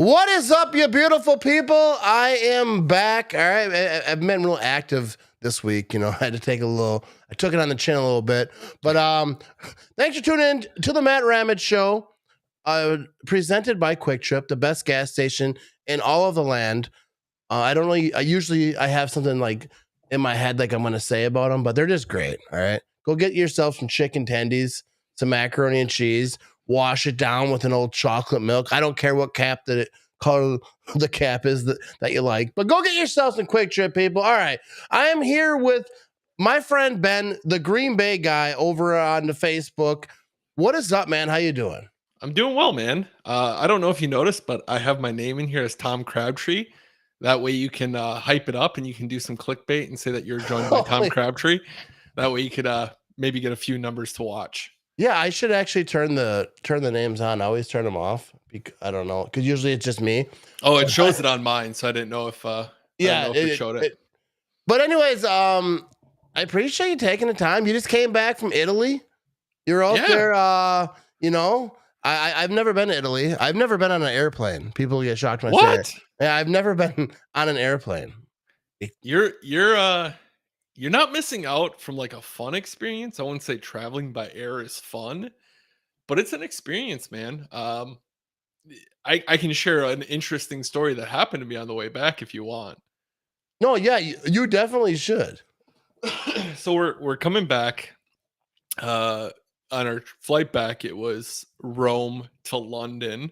What is up, you beautiful people? I am back. All right. I've been real active this week. I had to take I took it on the chin a little bit. But thanks for tuning in to the Matt Ramage Show, presented by Quick Trip, the best gas station in all of the land. I don't really, I have something like in my head, like I'm going to say about them, but they're just great. All right. Go get yourself some chicken tendies, some macaroni and cheese, wash it down with an old chocolate milk. I don't care what color the cap is that you like, but go get yourself some Quick Trip, people. All right. I am here with my friend Ben, the Green Bay guy, over on the Facebook. What is up, man? How you doing? I'm doing well, man. I don't know if you noticed, but I have my name in here as Tom Crabtree. That way you can hype it up and you can do some clickbait and say that you're joined by Tom Crabtree. That way you could maybe get a few numbers to watch. Yeah, I should actually turn the names on. I always turn them off. I don't know, because usually it's just me. Oh, it shows it on mine, so I didn't know if it showed it. But anyways, I appreciate you taking the time. You just came back from Italy. You're out there. I've never been to Italy. I've never been on an airplane. People get shocked when I say it. Yeah, I've never been on an airplane. You're not missing out from like a fun experience. I wouldn't say traveling by air is fun, but it's an experience, man. I can share an interesting story that happened to me on the way back if you want. No, yeah, you definitely should. So we're coming back. On our flight back, it was Rome to London,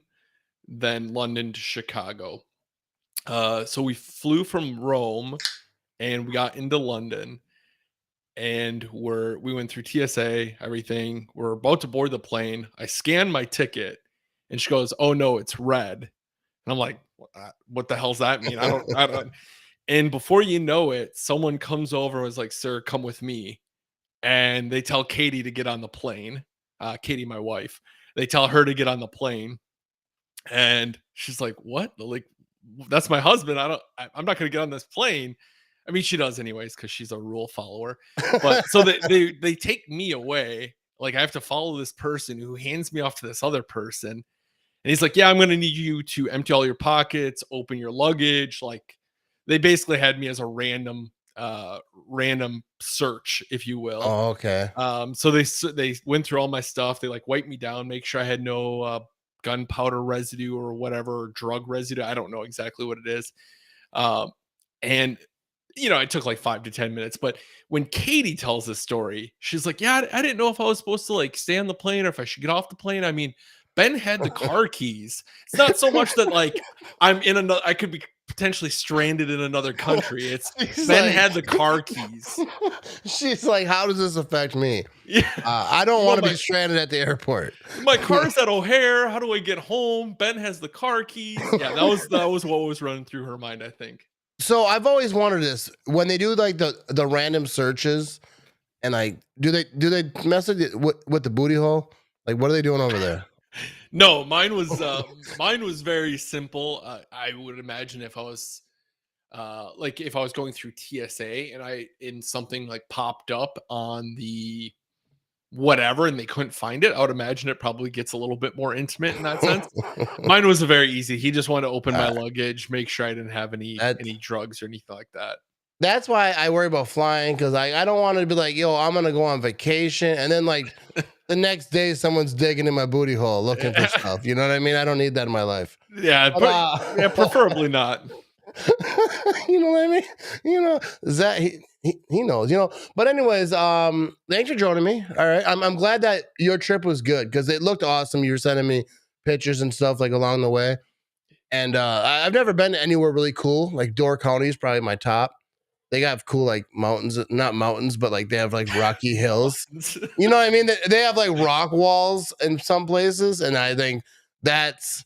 then London to Chicago. So we flew from Rome and we got into London, and we went through TSA, everything. We're about to board the plane. I scanned my ticket and she goes, "Oh no, it's red." And I'm like, what the hell's that mean? I don't. And before you know it, someone comes over and was like, "Sir, come with me." And they tell Katie to get on the plane. Katie, my wife, they tell her to get on the plane. And she's like, "What? Like, that's my husband. I'm not going to get on this plane." I mean, she does anyways, because she's a rule follower. But so they take me away. Like, I have to follow this person who hands me off to this other person. And he's like, "Yeah, I'm going to need you to empty all your pockets, open your luggage." Like, they basically had me as a random search, if you will. Oh, okay. So they went through all my stuff. They like wiped me down, make sure I had no gunpowder residue or whatever, drug residue. I don't know exactly what it is. And it took like 5 to 10 minutes. But when Katie tells this story, she's like, "Yeah, I didn't know if I was supposed to like stay on the plane or if I should get off the plane." I mean, Ben had the car keys. It's not so much that like I could be potentially stranded in another country. It's Ben had the car keys. She's like, "How does this affect me?" Yeah. I don't want to be stranded at the airport. My car's at O'Hare. How do I get home? Ben has the car keys. Yeah, that was what was running through her mind, I think. So I've always wanted this when they do like the random searches, and like do they mess with the booty hole? Like, what are they doing over there? No, mine was very simple. I would imagine if I was if I was going through TSA and something like popped up on the whatever and they couldn't find it, I would imagine it probably gets a little bit more intimate in that sense. Mine was very easy. He just wanted to open my luggage, make sure I didn't have any drugs or anything like that. That's why I worry about flying, because I don't want to be like, "Yo, I'm gonna go on vacation," and then like the next day someone's digging in my booty hole looking for stuff. You know what I mean? I don't need that in my life. Yeah, yeah, preferably not. You know what I mean? That he knows. But anyways, thanks for joining me. All right, I'm glad that your trip was good, because it looked awesome. You were sending me pictures and stuff like along the way, and I've never been to anywhere really cool. Like Door County is probably my top. They got cool like mountains, not mountains, but like they have like rocky hills. You know what I mean? They have like rock walls in some places, and I think that's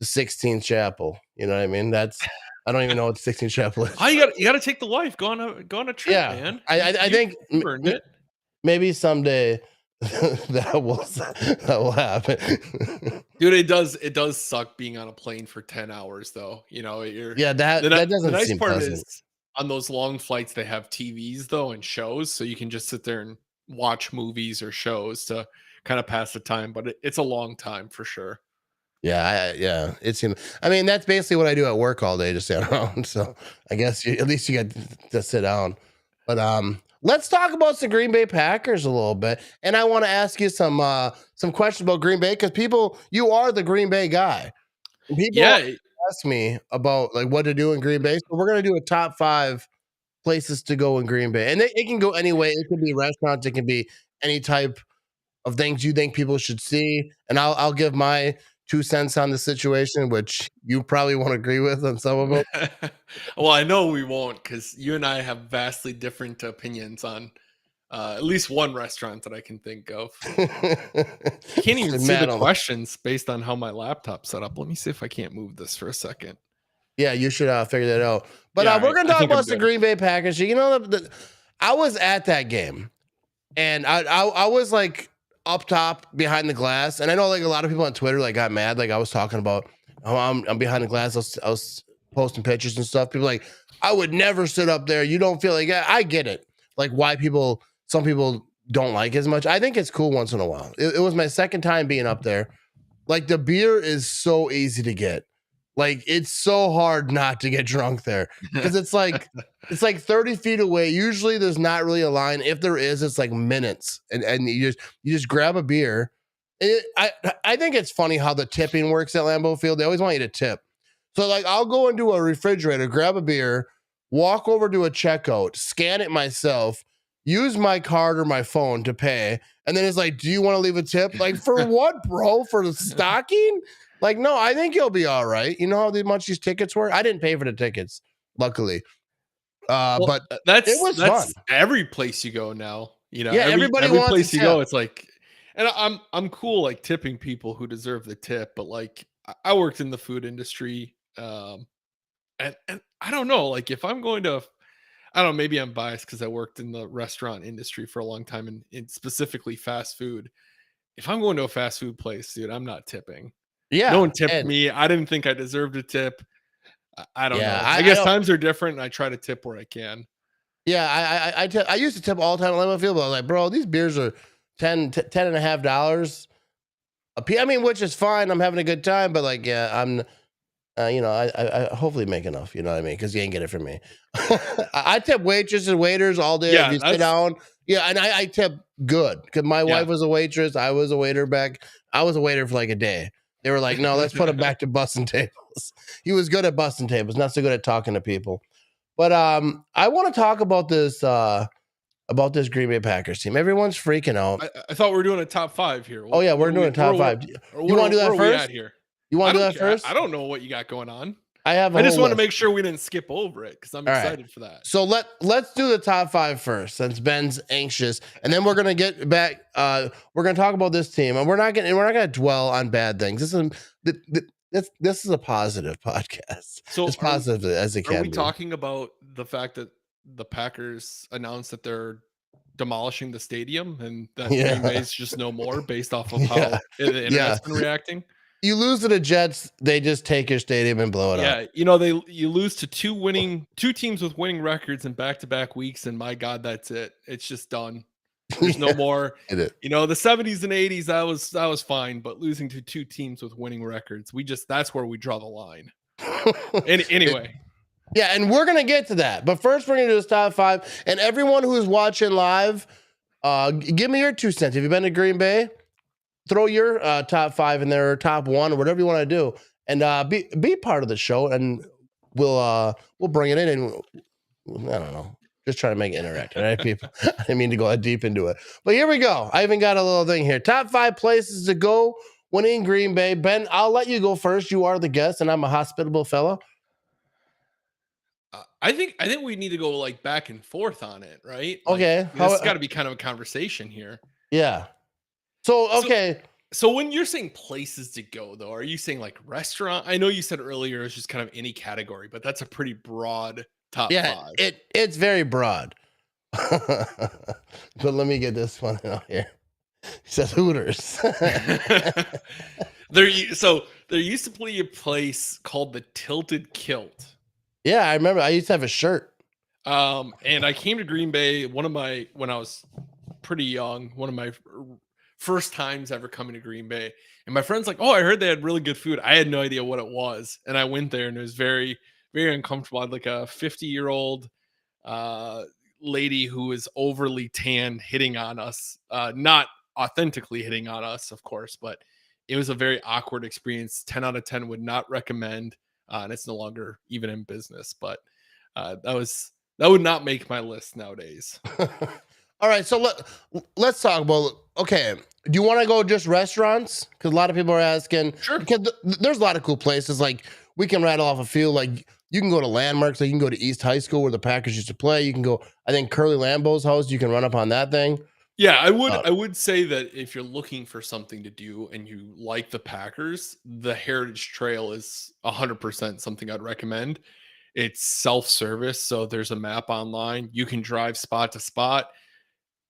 the 16th Chapel. You know what I mean? I don't even know what the 16th Chapel is. You got to take the life. Go on a trip, man. I think maybe someday that will happen. Dude, it does suck being on a plane for 10 hours though. That doesn't seem pleasant. On those long flights, they have TVs though and shows, so you can just sit there and watch movies or shows to kind of pass the time. But it's a long time for sure. Yeah. It seems. I mean, that's basically what I do at work all day, just sit around. So I guess at least you get to sit down. But let's talk about the Green Bay Packers a little bit, and I want to ask you some questions about Green Bay because you are the Green Bay guy. And people Yeah, ask me about like what to do in Green Bay, so we're gonna do a top 5 places to go in Green Bay, and it can go any way. It can be restaurants, it can be any type of things you think people should see, and I'll give my 2 cents on the situation, which you probably won't agree with on some of them. well, I know we won't because you and I have vastly different opinions on at least one restaurant that I can think of. I can't even see the Mad on- questions based on how my laptop's set up. Let me see if I can't move this for a second. Yeah, you should figure that out. But Yeah, we're gonna I talk think I'm about the good. Green Bay Packers. You know, I was at that game, and I was like up top behind the glass, and I know like a lot of people on Twitter like got mad. Like I was talking about, oh, I'm behind the glass. I was posting pictures and stuff. People like, I would never sit up there. You don't feel like I get it. Like why some people don't like as much. I think it's cool once in a while. It was my second time being up there. Like the beer is so easy to get. Like it's so hard not to get drunk there because it's like 30 feet away. Usually there's not really a line. If there is, it's like minutes, and you just grab a beer. I think it's funny how the tipping works at Lambeau Field. They always want you to tip. So like I'll go into a refrigerator, grab a beer, walk over to a checkout, scan it myself, use my card or my phone to pay, and then it's like, do you want to leave a tip? Like for what, bro? For the stocking? Like, no, I think you'll be all right. You know how much these tickets were? I didn't pay for the tickets, luckily. Well, But it was that's fun. every place you go now. You know, Yeah, everybody every wants a place you go, tip. it's like, and I'm cool like tipping people who deserve the tip, but like I worked in the food industry, and I don't know, like if I'm going to, I don't know, maybe I'm biased because I worked in the restaurant industry for a long time and in specifically fast food. If I'm going to a fast food place, dude, I'm not tipping. No Yeah, one tipped and me. I didn't think I deserved a tip. I don't yeah, know. I I guess don't. times are different, and I try to tip where I can. Yeah, I used to tip all the time at Lambeau Field, but I was like, bro, these beers are $10 and a half dollars a piece. I mean, which is fine. I'm having a good time, but like, yeah, I'm. I hopefully make enough. You know what I mean? Because you ain't get it from me. I tip waitresses and waiters all day. If Yeah, you sit that's down, yeah, and I tip good because my yeah. wife was a waitress. I was a waiter back. I was a waiter for like a day. They were like, no, let's put him back to bussing tables. He was good at bussing tables, not so good at talking to people. But I want to talk about this Green Bay Packers team. Everyone's freaking out. I thought we were doing a top 5 here. Oh yeah, What we're are doing we a top where 5. You what want to do where that are we first? at here? You want I to do don't that care. first? I don't know what you got going on. I have a I whole just want to list. make sure we didn't skip over it because I'm All right. excited for that. So let's do the top 5 first, since Ben's anxious, and then we're gonna get back. We're gonna talk about this team, and we're not gonna dwell on bad things. This is a positive podcast. So As positive as it are we can be. talking about the fact that the Packers announced that they're demolishing the stadium and that Yeah. Green Bay's just no more based off of Yeah. how the internet's been reacting? You lose to the Jets, they just take your stadium and blow it up. Yeah, you know, you lose to two teams with winning records in back-to-back weeks, and my God, that's it. It's just done. There's no more. You know, the 70s and 80s, that was fine, but losing to two teams with winning records, that's where we draw the line. Anyway. Yeah, and we're gonna get to that. But first we're gonna do this top 5. And everyone who's watching live, give me your 2 cents. Have you been to Green Bay? Throw your top 5 in there, or top 1, or whatever you want to do, and be part of the show, and we'll bring it in, and I don't know, just trying to make it interactive, right, people? I didn't mean to go deep into it, but here we go. I even got a little thing here. Top 5 places to go when in Green Bay. Ben, I'll let you go first. You are the guest, and I'm a hospitable fellow. I think we need to go like back and forth on it, right? Okay, This has got to be kind of a conversation here. Yeah. So okay. So when you're saying places to go, though, are you saying like restaurant? I know you said earlier it's just kind of any category, but that's a pretty broad top 5. It's very broad. But let me get this one out here. He says Hooters. There used to be a place called the Tilted Kilt. Yeah, I remember. I used to have a shirt. And I came to Green Bay. When I was pretty young, one of my first times ever coming to Green Bay. And my friend's like, "Oh, I heard they had really good food." I had no idea what it was, and I went there, and it was very, very uncomfortable. I had like a 50-year-old uh, lady who was overly tan hitting on us, not authentically hitting on us, of course, but it was a very awkward experience. 10 out of 10 would not recommend, and it's no longer even in business. But that would not make my list nowadays. All right, so let's talk about. Okay, do you want to go just restaurants? Because a lot of people are asking. Sure. Because there's a lot of cool places. Like we can rattle off a few. Like you can go to landmarks. Like you can go to East High School where the Packers used to play. You can go. I think Curly Lambeau's house. You can run up on that thing. Yeah, I would Uh, I would say that if you're looking for something to do and you like the Packers, the Heritage Trail is 100% something I'd recommend. It's self-service, so there's a map online. You can drive spot to spot.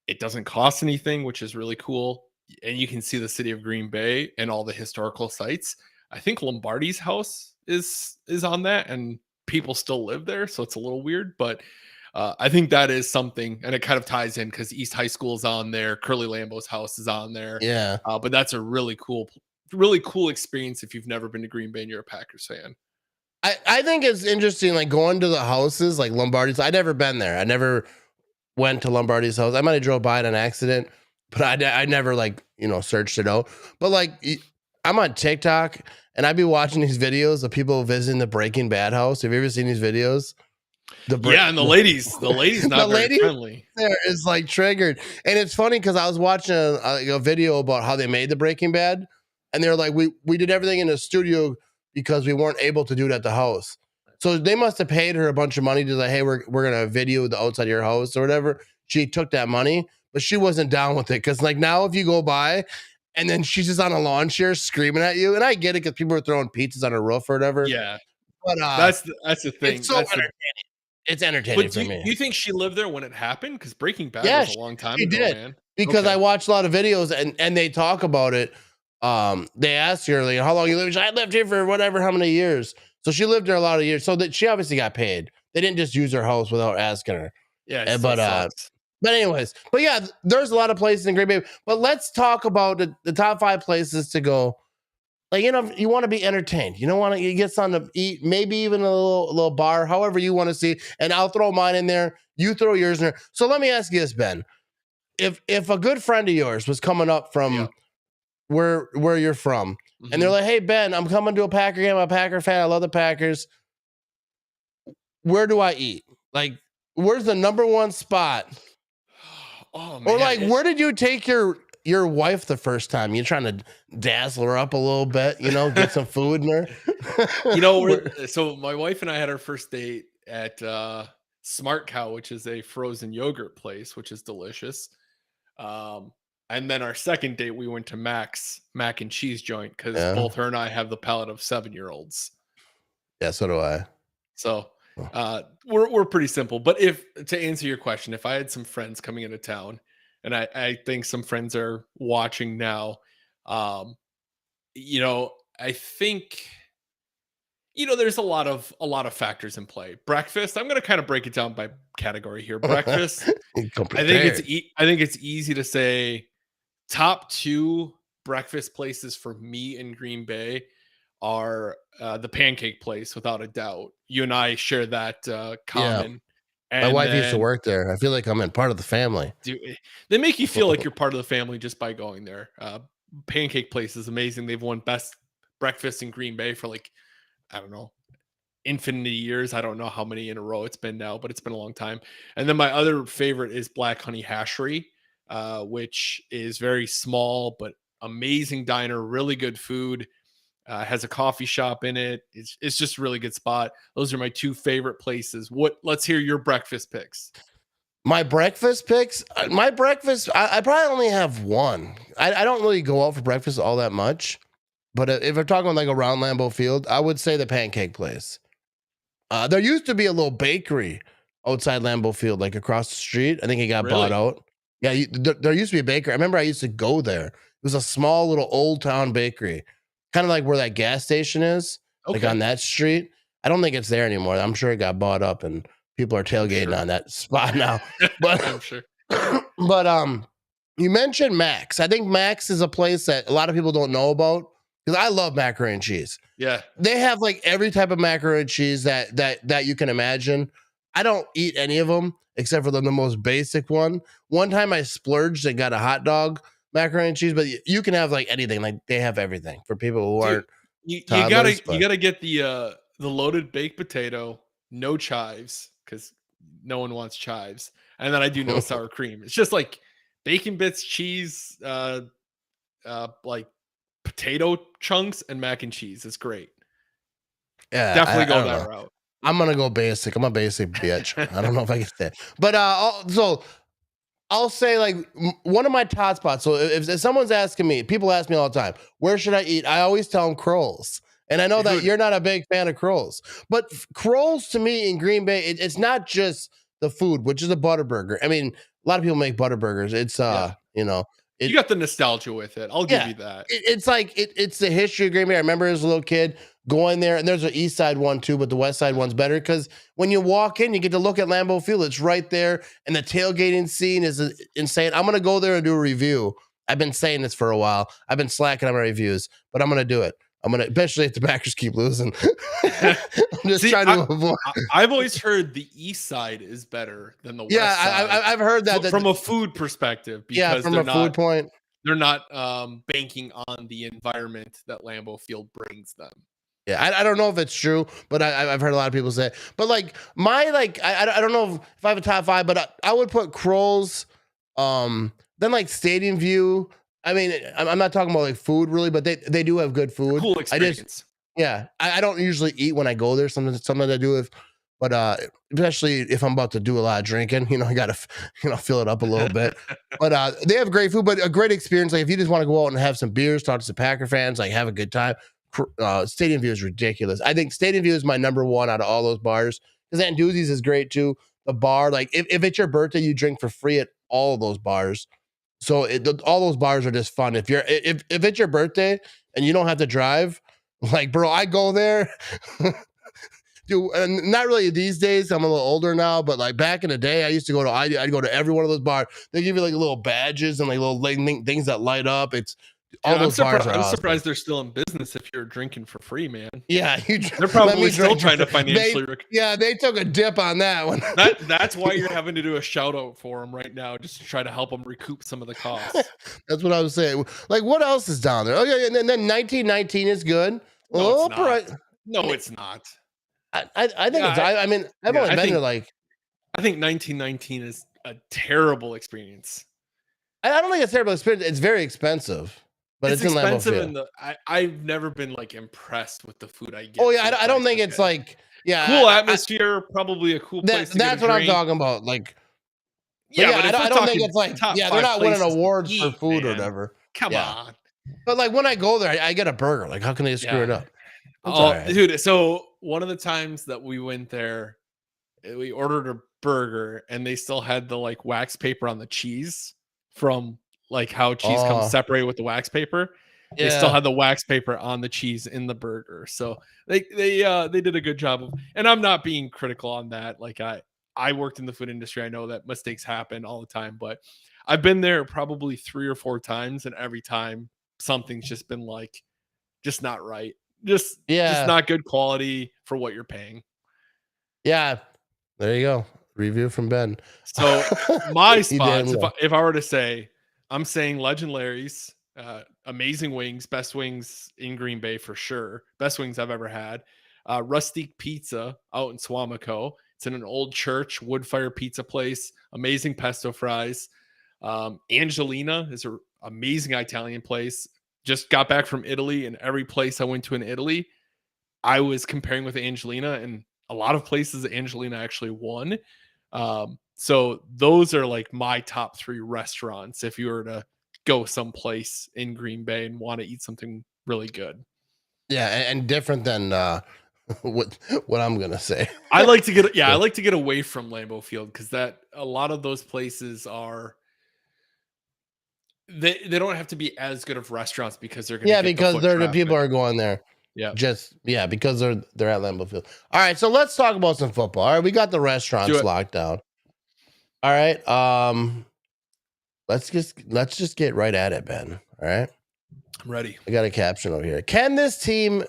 It doesn't cost anything, which is really cool. And you can see the city of Green Bay and all the historical sites. I think Lombardi's house is on that, and people still live there, so it's a little weird. But I think that is something, and it kind of ties in because East High School is on there. Curly Lambeau's house is on there. yeah. But that's a really cool experience if you've never been to Green Bay and you're a Packers fan. I think it's interesting, like going to the houses, like Lombardi's. I'd never been there. I never went to Lombardi's house. I might have drove by it on accident, but I never like searched it out. But like I'm on TikTok and I'd be watching these videos of people visiting the Breaking Bad house. Have you ever seen these videos? Yeah, and the ladies not the very lady friendly. there is like triggered, and it's funny because I was watching a video about how they made the Breaking Bad, and they're like, we did everything in the studio because we weren't able to do it at the house. So they must have paid her a bunch of money to like, hey, we're gonna video the outside of your house or whatever. She took that money, but she wasn't down with it because like now if you go by and then she's just on a lawn chair screaming at you, and I get it because people are throwing pizzas on her roof or whatever. Yeah, But that's the thing. it's so it's entertaining But for do me. you think she lived there when it happened? Because Breaking Bad Yeah, was a long time she ago, did man. because I Okay. watched a lot of videos and they talk about it. They asked her like, how long you lived? She's like, I lived here for whatever, how many years. So she lived there a lot of years. So that she obviously got paid. They didn't just use her house without asking her. Yeah, it Eh, still But uh, sucks. but anyways, but yeah, there's a lot of places in Green Bay. But let's talk about the top 5 places to go. Like you want to be entertained. You don't want to get something to eat, maybe even a little bar, however you want to see. And I'll throw mine in there. You throw yours in there. So let me ask you this, Ben. If a good friend of yours was coming up Yeah. from where you're from, and they're Mhm. like, "Hey Ben, I'm coming to a Packer game. I'm a Packer fan. I love the Packers. Where do I eat? Like, where's the number one spot? Oh Or man, like, where did you take your wife the first time? You're trying to dazzle her up a little bit, get some food in her. Where- so my wife and I had our first date at Smart Cow, which is a frozen yogurt place, which is delicious. Um, and then our second date, we went to Mac's mac and cheese joint because yeah, both her and I have the palate of 7-year-olds. yeah. So do I. So Oh. we're pretty simple. But if to answer your question, if I had some friends coming into town, and I think some friends are watching now, um, I think there's a lot of factors in play. Breakfast, I'm going to kind of break it down by category here. Breakfast, Come I think it's prepared. I think it's easy to say top two breakfast places for me in Green Bay are the pancake place without a doubt. You and I share that Yeah, common. my And wife used to then work there. I feel like I'm in part of the family. they make you feel like you're part of the family just by going there. Pancake place is amazing. They've won best breakfast in Green Bay for like, I don't know, infinity years. I don't know how many in a row it's been now, but it's been a long time. And then my other favorite is Black Honey Hashery, which is very small but amazing diner, really good food. Has a coffee shop in it. It's just a really good spot. Those are my two favorite places. Let's hear your breakfast picks. My breakfast picks. My breakfast. I probably only have one. I don't really go out for breakfast all that much. But if we're talking like around Lambeau Field, I would say the pancake place. There used to be a little bakery outside Lambeau Field, like across the street. I think it got bought Really? out. Yeah, there used to be a bakery. I remember I used to go there. It was a small little old town bakery, kind of like where that gas station is, like Okay. on that street. I don't think it's there anymore. I'm sure it got bought up and people are I'm tailgating sure. on that spot now. But I'm sure. but You mentioned Max. I think Max is a place that a lot of people don't know about because I love macaroni and cheese. Yeah. They have like every type of macaroni and cheese that you can imagine. I don't eat any of them except for the most basic one. One time I splurged and got a hot dog macaroni and cheese, but you can have like anything. Like they have everything for people who Dude, aren't you toddlers. gotta you gotta get the loaded baked potato, no chives, because no one wants chives. And then I do no sour cream. It's just like bacon bits, cheese, like potato chunks, and mac and cheese. It's great. Yeah, Definitely I go don't that know. route. I'm gonna go basic. I'm a basic bitch. I don't know if I can say, but so I'll say like one of my top spots. So if someone's asking me, people ask me all the time, where should I eat? I always tell them Kroll's. And I know that Dude, you're not a big fan of Kroll's, but Kroll's to me in Green Bay, it's not just the food, which is a butter burger. I mean, a lot of people make butter burgers. It's yeah. it You got the nostalgia with it. I'll give yeah, you that. it's like it's the history of Green Bay. I remember as a little kid going there, and there's an East Side one too, but the West Side one's better because when you walk in, you get to look at Lambeau Field. It's right there, and the tailgating scene is insane. I'm gonna go there and do a review. I've been saying this for a while. I've been slacking on my reviews, but I'm gonna do it. I'm gonna, especially if the Packers keep losing. I'm just See, trying to avoid. I've always heard the East Side is better than the Yeah, West Side I've heard that. from a food perspective Yeah, because from a food point. they're not banking on the environment that Lambeau Field brings them. Yeah, I don't know if it's true, but I've heard a lot of people say. But like I don't know if I have a top five, but I would put Kroll's, then like Stadium View. I mean, I'm not talking about like food really, but they do have good food. Cool experience. I don't usually eat when I go there. Something I do with, but especially if I'm about to do a lot of drinking, I gotta fill it up a little bit. But they have great food, but a great experience. Like if you just want to go out and have some beers, talk to some Packer fans, like have a good time. Stadium View is ridiculous. I think Stadium View is my number one out of all those bars because Anduzzi's is great too. The bar, like if it's your birthday, you drink for free at all of those bars. So all those bars are just fun. If it's your birthday and you don't have to drive, like bro, I go there. Dude, and not really these days. I'm a little older now, but like back in the day, I used to I'd go to every one of those bars. They give you like little badges and like little things that light up. It's all those bars are I'm awesome. surprised they're still in business if you're drinking for free, man. Yeah, they're probably still trying to financially. They took a dip on that one. That's why you're having to do a shout out for them right now, just to try to help them recoup some of the costs. That's what I was saying. Like, what else is down there? Oh yeah, and then 1919 is good. No, it's not. No, it's not. I think it's. I mean, I've only been there like. I think 1919 is a terrible experience. I don't think it's terrible experience. It's very expensive. But it's expensive, and I've never been like impressed with the food I get. Oh yeah, I don't think it's like cool atmosphere, probably a cool place. That's what I'm talking about. Like, but I don't think it's like they're not winning awards for food or whatever. Come on. But like when I go there, I get a burger. Like, how can they screw it up? Dude. So one of the times that we went there, we ordered a burger, and they still had the like wax paper on the cheese from like how cheese comes separated with the wax paper. They still had the wax paper on the cheese in the burger. So they did a good job of, and I'm not being critical on that. Like I worked in the food industry. I know that mistakes happen all the time, but I've been there probably 3 or 4 times, and every time something's just been like, just not right. Just not good quality for what you're paying. Yeah. There you go. Review from Ben. So my spots, if I were to say, I'm saying Legend Larry's, amazing wings, best wings in Green Bay for sure. Best wings I've ever had. Rustique Pizza out in Swamico. It's in an old church, wood fire pizza place. Amazing pesto fries. Angelina is an amazing Italian place. Just got back from Italy, and every place I went to in Italy, I was comparing with Angelina, and a lot of places Angelina actually won. So those are like my top 3 restaurants if you were to go someplace in Green Bay and want to eat something really good. Yeah, and different than what I'm gonna say. I like to get away from Lambeau Field because that a lot of those places are they don't have to be as good of restaurants because they're gonna because the people are going there. Because they're at Lambeau Field. All right, so let's talk about some football. All right, we got the restaurants locked down. All right. let's just get right at it, Ben. All right. I'm ready. I got a caption over here. Can this team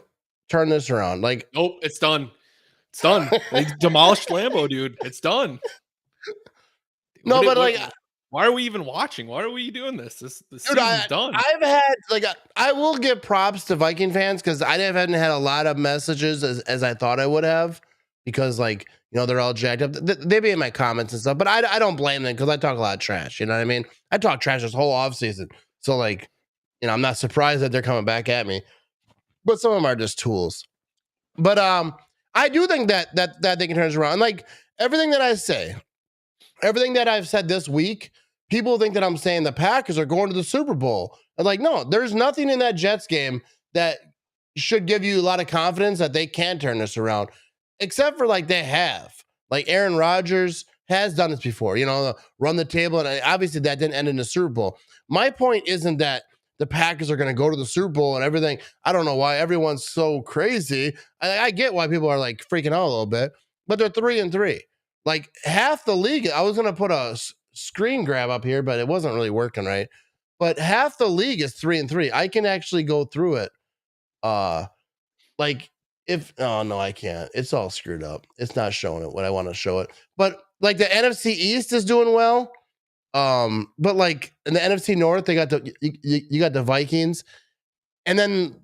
turn this around? Like, Nope, it's done. It's done. They demolished Lambeau, dude. It's done. no, but like, why are we even watching? Why are we doing this? This dude, season's done. I've had like I will give props to Viking fans because I haven't had a lot of messages as I thought I would have because like they're all jacked up. They be in my comments and stuff, but I don't blame them because I talk a lot of trash. You know what I mean? I talk trash this whole off season, so like I'm not surprised that they're coming back at me. But some of them are just tools. But I do think that they can turn this around. Like everything that I say, everything that I've said this week, people think that I'm saying the Packers are going to the Super Bowl. I'm like, no, there's nothing in that Jets game that should give you a lot of confidence that they can turn this around, except for like they have. Like Aaron Rodgers has done this before, run the table. And obviously that didn't end in the Super Bowl. My point isn't that the Packers are going to go to the Super Bowl and everything. I don't know why everyone's so crazy. I get why people are like freaking out a little bit, but they're 3-3. Like half the league. I was going to put a screen grab up here, but it wasn't really working right. But half the league is 3-3. I can actually go through it. Like oh no, I can't. It's all screwed up. It's not showing it what I want to show it. But like the NFC East is doing well. But like in the NFC North, they got you got the Vikings, and then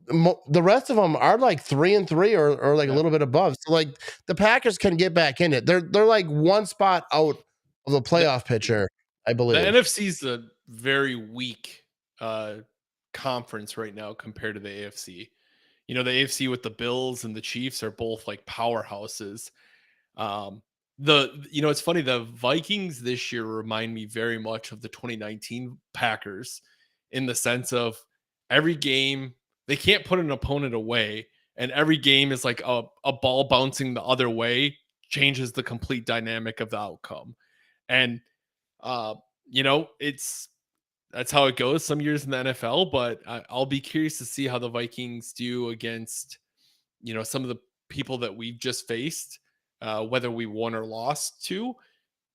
the rest of them are like 3-3 or like a little bit above. So like the Packers can get back in it. They're like one spot out of the playoff picture, I believe. The NFC's a very weak conference right now compared to the AFC. The AFC with the Bills and the Chiefs are both like powerhouses. It's funny, the Vikings this year remind me very much of the 2019 Packers in the sense of every game they can't put an opponent away, and every game is like a ball bouncing the other way changes the complete dynamic of the outcome. And that's how it goes some years in the NFL, but I'll be curious to see how the Vikings do against some of the people that we've just faced, whether we won or lost to,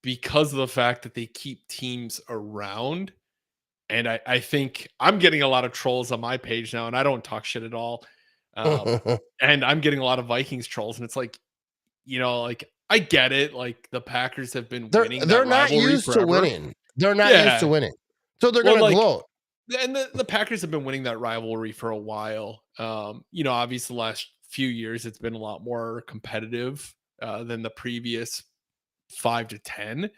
because of the fact that they keep teams around. And I think I'm getting a lot of trolls on my page now, and I don't talk shit at all. And I'm getting a lot of Vikings trolls, and it's like, like I get it. Like the Packers have been winning. They're not used to winning. They're not used to winning. So they're going to gloat. And the Packers have been winning that rivalry for a while. Obviously the last few years, it's been a lot more competitive than the previous 5 to 10.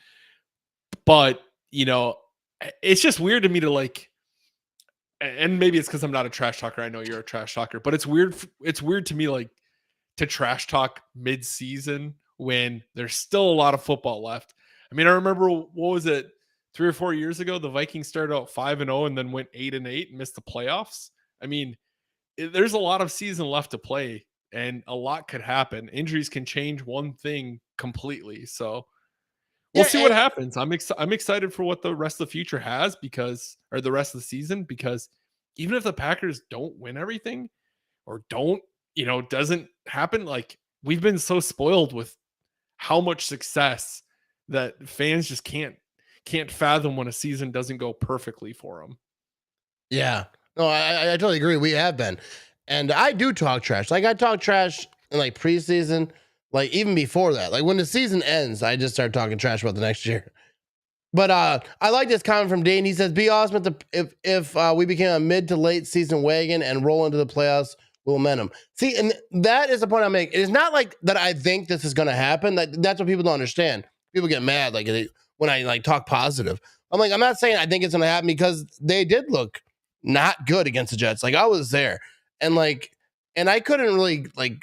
But, it's just weird to me to like, and maybe it's because I'm not a trash talker. I know you're a trash talker, but it's weird. It's weird to me, like, to trash talk mid-season when there's still a lot of football left. I mean, I remember, what was it, 3 or 4 years ago, the Vikings started out 5-0 and then went 8-8 and missed the playoffs. I mean, there's a lot of season left to play, and a lot could happen. Injuries can change one thing completely. So we'll see what happens. I'm excited for what the rest of the future has, or the rest of the season, because even if the Packers don't win everything or doesn't happen, like we've been so spoiled with how much success that fans just can't fathom when a season doesn't go perfectly for them. Yeah. No, I totally agree. We have been. And I do talk trash. Like I talk trash in like preseason, like even before that. Like when the season ends, I just start talking trash about the next year. But I like this comment from Dane. He says, "Be awesome if we became a mid to late season wagon and roll into the playoffs with momentum." See, and that is the point I make. It is not like that I think this is going to happen. That's what people don't understand. People get mad like when I like talk positive. I'm like, I'm not saying I think it's going to happen, because they did look not good against the Jets. Like I was there, and I couldn't really like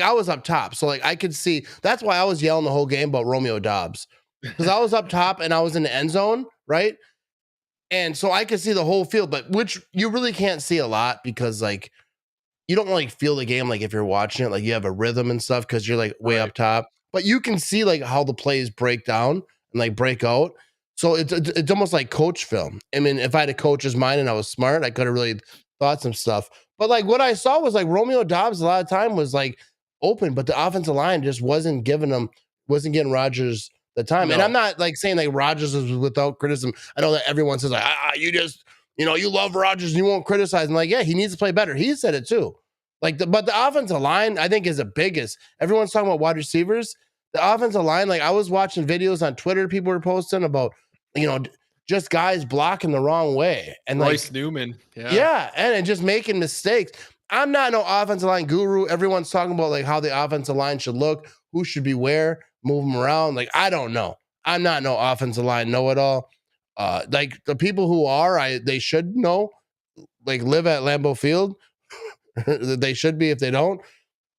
I was up top, so like I could see. That's why I was yelling the whole game about Romeo Dobbs, because I was up top and I was in the end zone, right? And so I could see the whole field, but which you really can't see a lot, because like you don't really feel the game like if you're watching it, like you have a rhythm and stuff because you're like way up top, but you can see like how the plays break down and like break out. So it's almost like coach film. I mean, if I had a coach's mind and I was smart, I could have really thought some stuff. But like what I saw was like Romeo Dobbs a lot of time was like open, but the offensive line just wasn't getting Rodgers the time. And No. I'm not like saying like Rodgers is without criticism. I know that everyone says like, you just, you love Rodgers and you won't criticize. And like, yeah, he needs to play better. He said it too. But the offensive line, I think, is the biggest. Everyone's talking about wide receivers. The offensive line, like I was watching videos on Twitter, people were posting about, just guys blocking the wrong way. And Royce like Newman. yeah, and just making mistakes. I'm not no offensive line guru. Everyone's talking about like how the offensive line should look, who should be where, move them around. Like I don't know. I'm not no offensive line know-it-all. Like the people who are, they should know. Like live at Lambeau Field. They should be if they don't,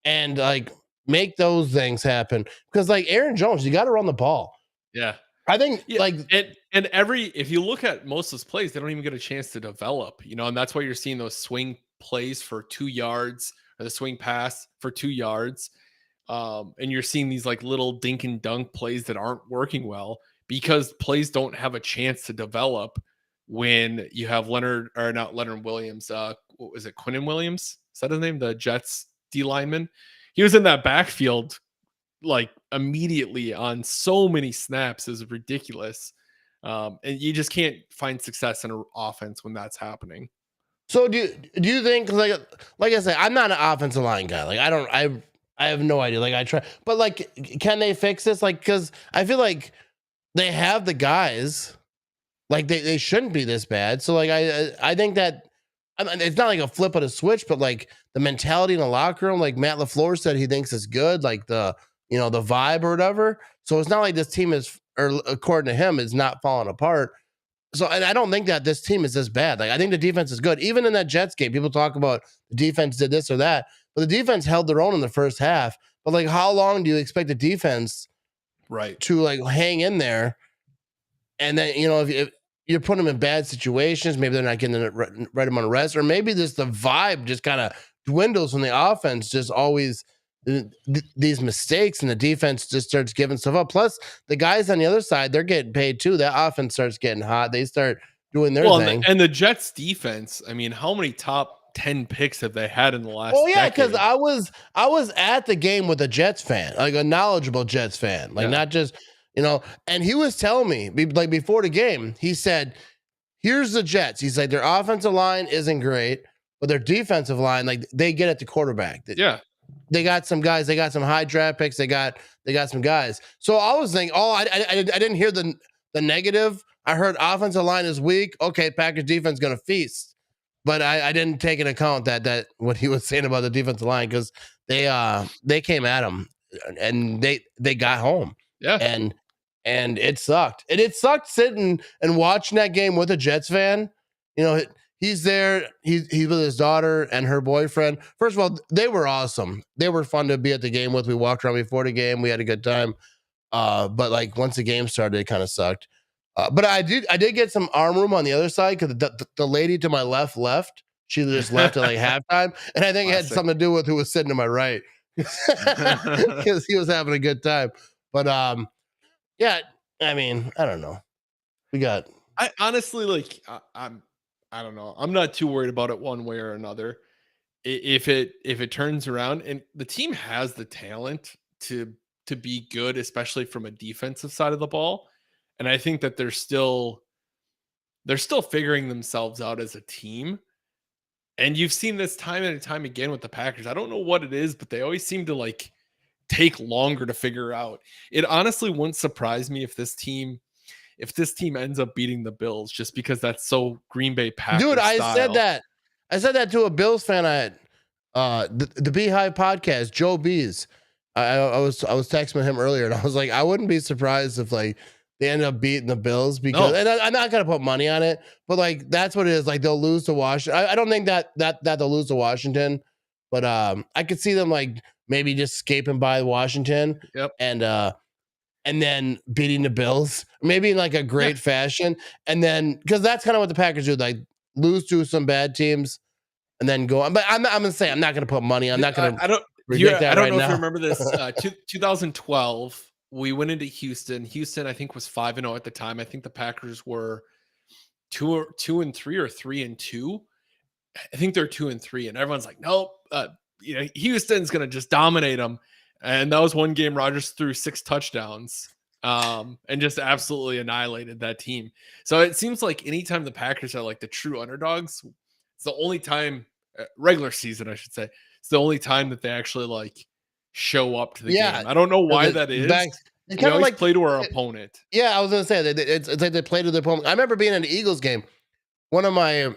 and like make those things happen. Because like Aaron Jones, you got to run the ball. Yeah. I think like and if you look at most of those plays, they don't even get a chance to develop, and that's why you're seeing those swing plays for 2 yards or the swing pass for 2 yards. And you're seeing these like little dink and dunk plays that aren't working well because plays don't have a chance to develop when you have not Leonard Williams. What was it? Quinnen Williams? Is that his name? The Jets D lineman. He was in that backfield like immediately on so many snaps is ridiculous. And you just can't find success in an offense when that's happening. So do you think like I said, I'm not an offensive line guy. Like I have no idea. Like I try, but like, can they fix this? Like, because I feel like they have the guys. Like they shouldn't be this bad. So like I think that it's not like a flip of a switch, but like the mentality in the locker room, like Matt LaFleur said, he thinks it's good. Like the vibe or whatever. So it's not like this team is, or according to him, is not falling apart. So, and I don't think that this team is this bad. Like, I think the defense is good. Even in that Jets game, people talk about the defense did this or that, but the defense held their own in the first half. But like, how long do you expect the defense to like hang in there? And then, if you're putting them in bad situations, maybe they're not getting the right amount of rest, or maybe just the vibe just kind of dwindles when the offense just always these mistakes and the defense just starts giving stuff up. Plus, the guys on the other side, they're getting paid too. That offense starts getting hot. They start doing their thing. And the Jets defense, I mean, how many top 10 picks have they had in the last because I was at the game with a Jets fan, like a knowledgeable Jets fan, like not just, and he was telling me, like before the game, he said, here's the Jets. He's like, their offensive line isn't great, but their defensive line, like they get at the quarterback. Yeah. They got some guys. They got some high draft picks. They got some guys. So I was thinking, I didn't hear the negative. I heard offensive line is weak. Okay, Packers defense going to feast, but I didn't take into account that what he was saying about the defensive line, because they came at him and they got home. Yeah, and it sucked. And it sucked sitting and watching that game with a Jets fan. He's there. He's with his daughter and her boyfriend. First of all, they were awesome. They were fun to be at the game with. We walked around before the game. We had a good time. But like once the game started, it kind of sucked. But I did get some arm room on the other side, because the lady to my left. She just left at like halftime, and I think it had something to do with who was sitting to my right, because he was having a good time. But yeah, I mean, I don't know. I honestly like. I don't know. I'm not too worried about it one way or another. If it turns around, and the team has the talent to be good, especially from a defensive side of the ball. And I think that they're still figuring themselves out as a team. And you've seen this time and time again with the Packers. I don't know what it is, but they always seem to like take longer to figure out. It honestly wouldn't surprise me if this team ends up beating the Bills, just because that's so Green Bay Packers Dude, I style. said that to a Bills fan at the Beehive podcast, Joe Bees. I was texting him earlier, and I was like, I wouldn't be surprised if like they end up beating the Bills, because and I'm not gonna put money on it, but like that's what it is. Like they'll lose to Washington. I don't think that they'll lose to Washington, but I could see them like maybe just escaping by Washington. Yep. And then beating the Bills, maybe in like a great fashion. And then, because that's kind of what the Packers do, like lose to some bad teams and then go on. But I'm going to say, I'm not going to put money. I'm not going to. I don't know if you remember this. 2012, we went into Houston. Houston, I think, was 5-0 at the time. I think the Packers were 2-3 or 3-2. I think they're 2-3, and everyone's like, nope. Houston's going to just dominate them. And that was one game Rodgers threw 6 touchdowns. and just absolutely annihilated that team. So it seems like anytime the Packers are like the true underdogs, it's the only time, regular season, I should say, it's the only time that they actually like show up to the Yeah, game. I don't know why the that is. back. It's We kind of always like play to our opponent. yeah. I was gonna say it's like they play to their opponent. I remember being in the Eagles game. One of my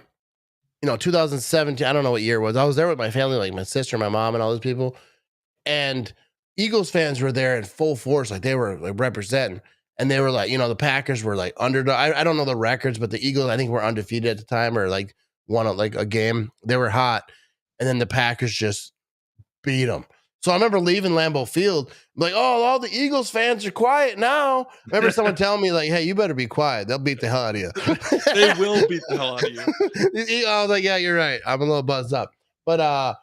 2017. I don't know what year it was. I was there with my family, like my sister, my mom, and all those people. And Eagles fans were there in full force, like they were like representing. And they were like, the Packers were like underdog. I don't know the records, but the Eagles, I think, were undefeated at the time or like won like a game. They were hot. And then the Packers just beat them. So I remember leaving Lambeau Field, like, oh, all the Eagles fans are quiet now. Remember someone telling me, like, hey, you better be quiet. They'll beat the hell out of you. They will beat the hell out of you. I was like, yeah, you're right. I'm a little buzzed up. But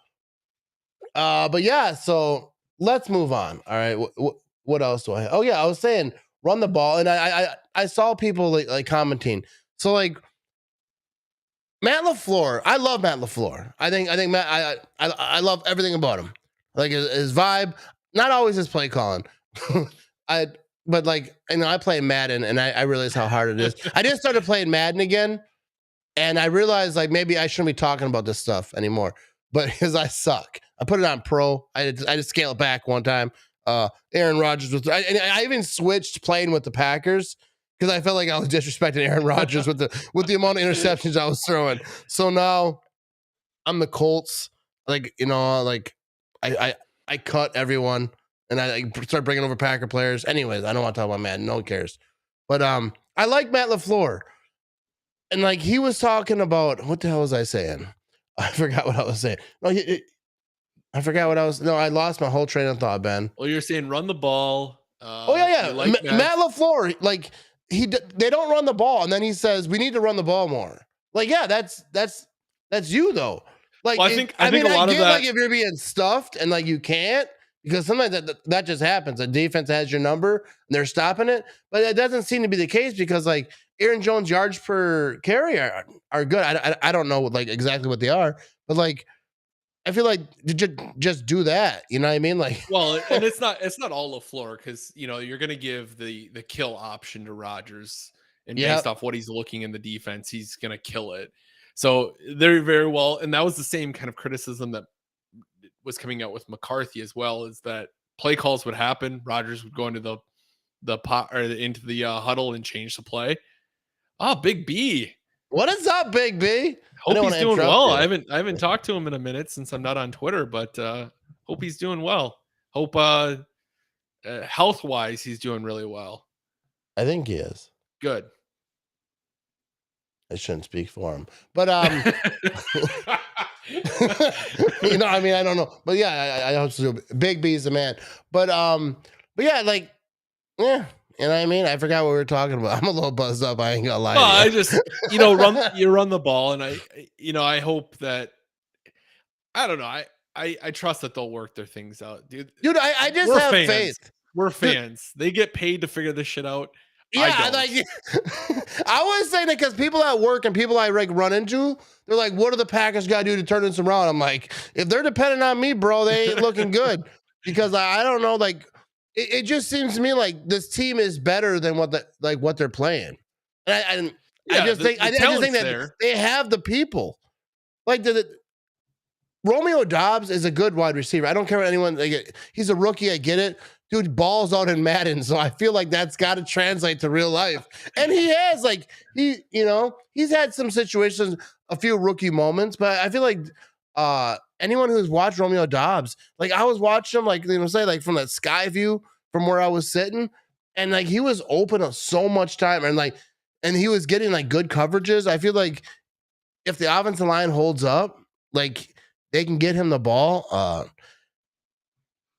yeah, so let's move on. All right. What else do I have? Oh yeah, I was saying run the ball. And I saw people like commenting. So like Matt LaFleur, I love Matt LaFleur. I think Matt, I love everything about him. Like his vibe, not always his play calling. But like, I play Madden and I realize how hard it is. I just started playing Madden again. And I realized like maybe I shouldn't be talking about this stuff anymore, but because I suck. I put it on pro. I just scale it back one time. Aaron Rodgers was, I even switched playing with the Packers because I felt like I was disrespecting Aaron Rodgers with the amount of interceptions I was throwing. So now I'm the Colts. Like like I cut everyone and I start bringing over Packer players. Anyways, I don't want to talk about Madden. No one cares. But I like Matt LaFleur. And like he was talking about what the hell was I saying? I forgot what I was saying. No, I forgot what I was. No, I lost my whole train of thought, Ben. Well, you're saying run the ball. Oh yeah. Like Matt LaFleur, like they don't run the ball, and then he says we need to run the ball more. Like yeah, that's you though. Like well, I think a lot of that. Like if you're being stuffed and like you can't because sometimes that just happens. The defense has your number and they're stopping it, but it doesn't seem to be the case because like Aaron Jones yards per carry are good. I don't know like exactly what they are, but like I feel like just do that. You know what I mean? Like well, and it's not all LaFleur because you're gonna give the kill option to Rodgers and based off what he's looking in the defense, he's gonna kill it. So they're very well, and that was the same kind of criticism that was coming out with McCarthy as well, is that play calls would happen. Rodgers would go into the pot or into the huddle and change the play. Oh, Big B. What is up, Big B? Hope he's doing well. I haven't talked to him in a minute since I'm not on Twitter, but hope he's doing well. Hope health wise he's doing really well. I think he is. Good. I shouldn't speak for him, but I mean, I don't know, but yeah, I hope so. Big B's the man, but yeah, like, yeah, you know what I mean? I forgot what we were talking about. I'm a little buzzed up. I ain't gonna lie. Well, I just, run the ball, and I hope that, I don't know. I trust that they'll work their things out, dude. I just have faith. We're fans. They get paid to figure this shit out. Yeah, I was saying that because people at work and people I like run into, they're like, "What do the Packers got to do to turn this around?" I'm like, if they're depending on me, bro, they ain't looking good because I don't know. Like, it just seems to me like this team is better than what they're playing. And I just think that they have the people. Like Romeo Dobbs is a good wide receiver. I don't care what anyone. He's a rookie. I get it. Dude balls out in Madden, so I feel like that's got to translate to real life. And he has, like, he's had some situations, a few rookie moments, but I feel like anyone who's watched Romeo Dobbs, like I was watching him, like say, like from that sky view from where I was sitting, and like he was open so much time, and he was getting like good coverages. I feel like if the offensive line holds up, like they can get him the ball.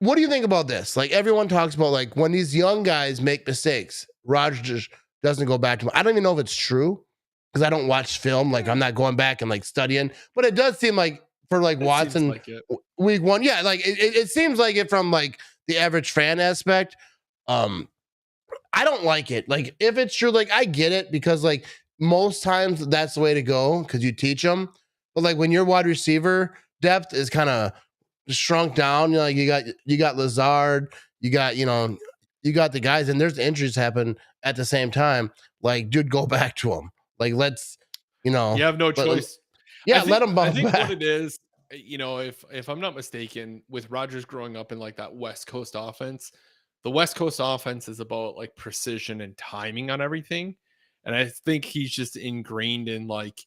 What do you think about this? Like everyone talks about like when these young guys make mistakes, Rodgers just doesn't go back to him. I don't even know if it's true because I don't watch film. Like I'm not going back and like studying, but it does seem like for like Watson week one. Yeah. Like it seems like it from like the average fan aspect. I don't like it. Like if it's true, like I get it because like most times that's the way to go because you teach them. But like when your wide receiver depth is kind of shrunk down, like you got Lazard, you got you got the guys, and there's injuries happen at the same time. Like, dude, go back to him. Like, let's, You have no let, choice. let him I bounce think what back. it is, if I'm not mistaken, with Rodgers growing up in like that West Coast offense, the West Coast offense is about like precision and timing on everything. And I think he's just ingrained in like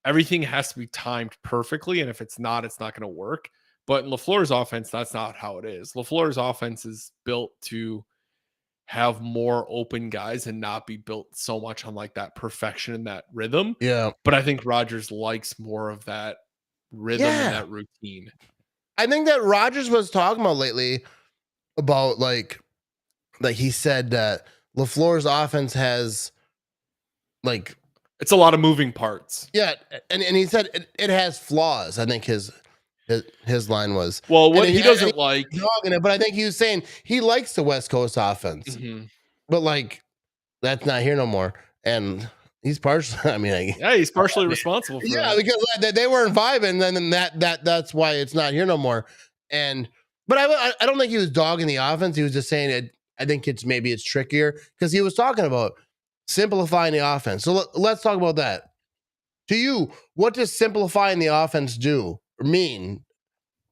everything has to be timed perfectly. And if it's not going to work. But in LaFleur's offense, that's not how it is. LaFleur's offense is built to have more open guys and not be built so much on like that perfection and that rhythm. Yeah. But I think Rodgers likes more of that rhythm and Yeah. that routine. I think that Rodgers was talking about lately about like he said that LaFleur's offense has like, It's a lot of moving parts. yeah, and he said it has flaws. I think his line was, Well, and what he doesn't like. dogging it, but I think he was saying he likes the West Coast offense, Mhm. but like that's not here no more. And he's partially, I mean, Yeah, he's partially responsible for yeah, that. because they weren't vibing, then that's why it's not here no more. And but I don't think he was dogging the offense. He was just saying it. I think it's trickier because he was talking about simplifying the offense. So let's talk about that. To you, what does simplifying the offense do or mean?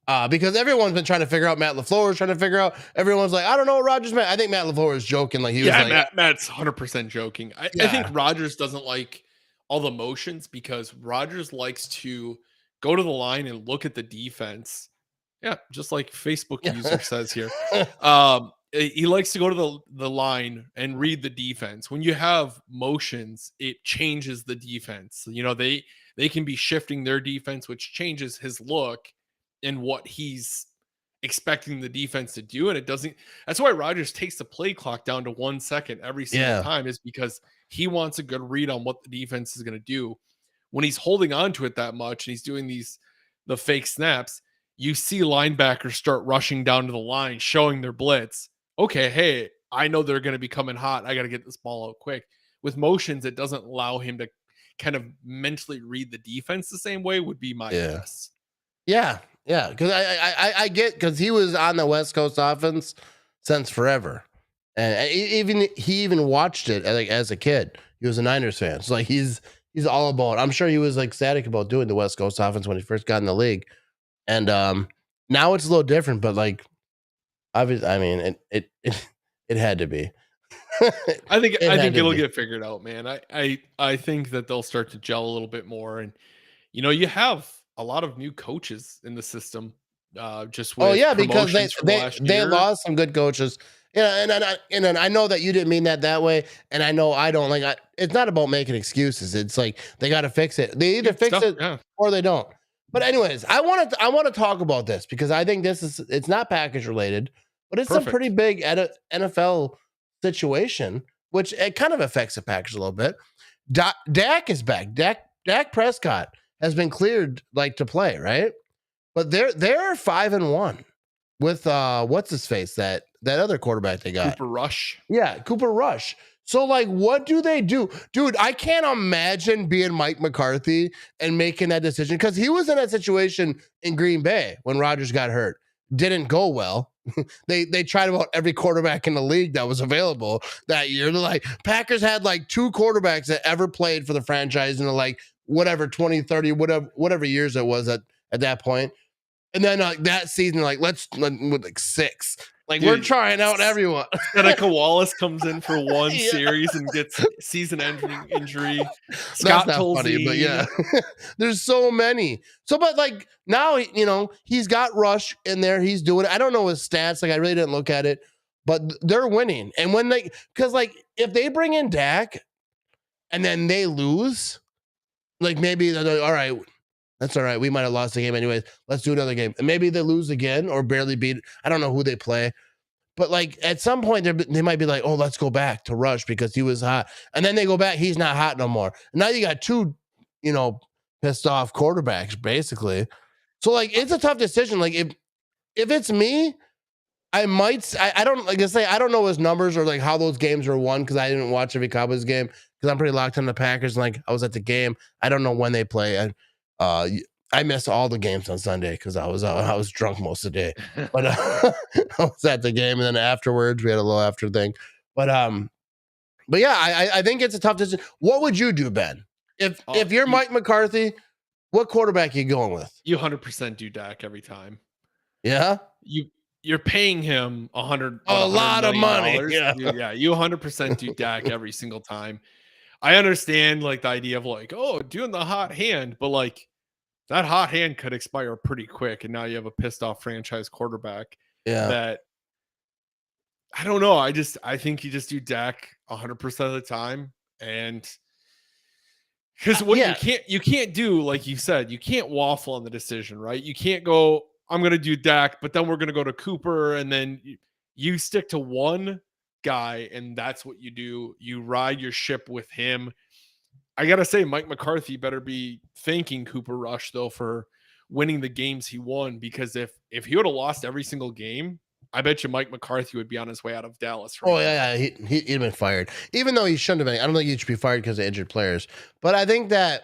Because everyone's been trying to figure out. Matt LaFleur is trying to figure out. Everyone's like, I don't know what Rodgers meant. I think Matt LaFleur is joking. Like he was like, Matt's 100% joking. I think Rodgers doesn't like all the motions because Rodgers likes to go to the line and look at the defense. Yeah, just like Facebook user says here. He likes to go to the line and read the defense. When you have motions, it changes the defense. They can be shifting their defense, which changes his look and what he's expecting the defense to do. And it doesn't. That's why Rodgers takes the play clock down to 1 second every single time, is because he wants a good read on what the defense is going to do. When he's holding on to it that much and he's doing the fake snaps, you see linebackers start rushing down to the line, showing their blitz. Okay, hey, I know they're going to be coming hot. I got to get this ball out quick. With motions, it doesn't allow him to kind of mentally read the defense the same way, would be my guess. Yeah, because I get, because he was on the West Coast offense since forever, and he even watched it like as a kid. He was a Niners fan, so like he's all about. I'm sure he was like ecstatic about doing the West Coast offense when he first got in the league, and now it's a little different. But like, obviously, I mean, it had to be. I think it'll get figured out, man. I think that they'll start to gel a little bit more, and you have a lot of new coaches in the system. Just with because they year. lost some good coaches. Yeah, and I know that you didn't mean that way, and I know I don't like. It's not about making excuses. It's like they got to fix it. They either fix it or they don't. But anyways, I want to talk about this because I think it's not package related, but it's a pretty big NFL situation, which it kind of affects the package a little bit. Dak is back. Dak Prescott has been cleared to play, right? But they're 5-1 with what's his face, that other quarterback they got, Cooper Rush. Yeah, Cooper Rush. So what do they do, dude? I can't imagine being Mike McCarthy and making that decision, because he was in that situation in Green Bay when Rodgers got hurt. Didn't go well. They tried about every quarterback in the league that was available that year. They're like, Packers had 2 quarterbacks that ever played for the franchise in the whatever 20, 30, whatever years it was at that point. And then that season, let's with 6. Dude, we're trying out everyone. Seneca Wallace comes in for one series and gets season-ending injury. Scott That's not funny, but yeah, there's so many. So, but now, he's got Rush in there. He's doing it. I don't know his stats. I really didn't look at it, but they're winning. And when because if they bring in Dak and then they lose, maybe they're like, all right, that's all right. We might have lost the game anyways. Let's do another game. And maybe they lose again or barely beat. I don't know who they play. But at some point, they might be like, oh, let's go back to Rush because he was hot. And then they go back. He's not hot no more. And now you got 2, pissed off quarterbacks, basically. So, it's a tough decision. If it's me, I might. I don't, I don't know his numbers or how those games are won because I didn't watch every Cowboys game because I'm pretty locked on the Packers. And I was at the game. I don't know when they play. I missed all the games on Sunday because I was drunk most of the day. But I was at the game, and then afterwards we had a little after thing. But yeah, I think it's a tough decision. What would you do, Ben? Oh, If you're you Mike McCarthy, what quarterback are you going with? you 100% do Dak every time. Yeah, You you're paying him 100 what a 100 lot of million money. dollars. Yeah, Yeah, you 100% do Dak every single time. I understand like the idea of like, oh, doing the hot hand, but like that hot hand could expire pretty quick, and now you have a pissed off franchise quarterback yeah, that I don't know. I think you just do Dak 100% of the time, and because what yeah. you can't do, like you said, you can't waffle on the decision, right? You can't go, I'm gonna do Dak, but then we're gonna go to Cooper, and then you stick to one guy, and that's what you do. You ride your ship with him. I gotta say, Mike McCarthy better be thanking Cooper Rush though for winning the games he won, because if he would have lost every single game, I bet you Mike McCarthy would be on his way out of Dallas right Oh now. yeah, yeah. He'd been fired, even though he shouldn't have been. I don't think he should be fired because of injured players. But I think that